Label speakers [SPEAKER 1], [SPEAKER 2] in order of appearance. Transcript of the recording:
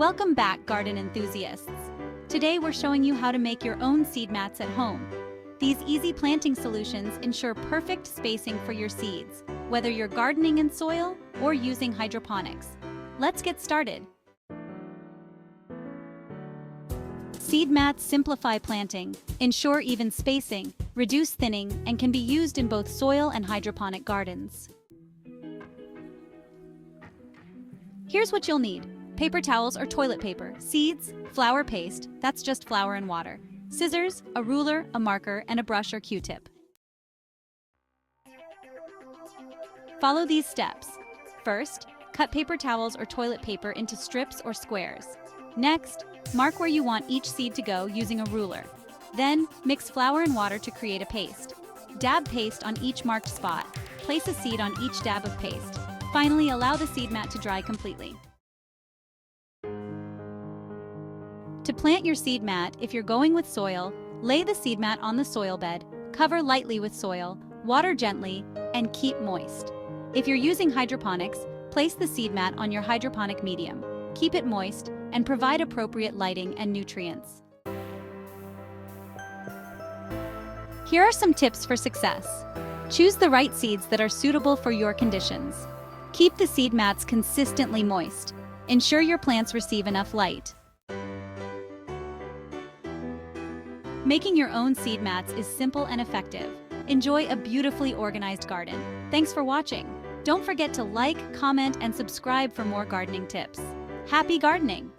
[SPEAKER 1] Welcome back, garden enthusiasts. Today we're showing you how to make your own seed mats at home. These easy planting solutions ensure perfect spacing for your seeds, whether you're gardening in soil or using hydroponics. Let's get started. Seed mats simplify planting, ensure even spacing, reduce thinning, and can be used in both soil and hydroponic gardens. Here's what you'll need: paper towels or toilet paper, seeds, flour paste, that's just flour and water, scissors, a ruler, a marker, and a brush or Q-tip. Follow these steps. First, cut paper towels or toilet paper into strips or squares. Next, mark where you want each seed to go using a ruler. Then, mix flour and water to create a paste. Dab paste on each marked spot. Place a seed on each dab of paste. Finally, allow the seed mat to dry completely. To plant your seed mat, if you're going with soil, lay the seed mat on the soil bed, cover lightly with soil, water gently, and keep moist. If you're using hydroponics, place the seed mat on your hydroponic medium. Keep it moist and provide appropriate lighting and nutrients. Here are some tips for success. Choose the right seeds that are suitable for your conditions. Keep the seed mats consistently moist. Ensure your plants receive enough light. Making your own seed mats is simple and effective. Enjoy a beautifully organized garden. Thanks for watching. Don't forget to like, comment, and subscribe for more gardening tips. Happy gardening!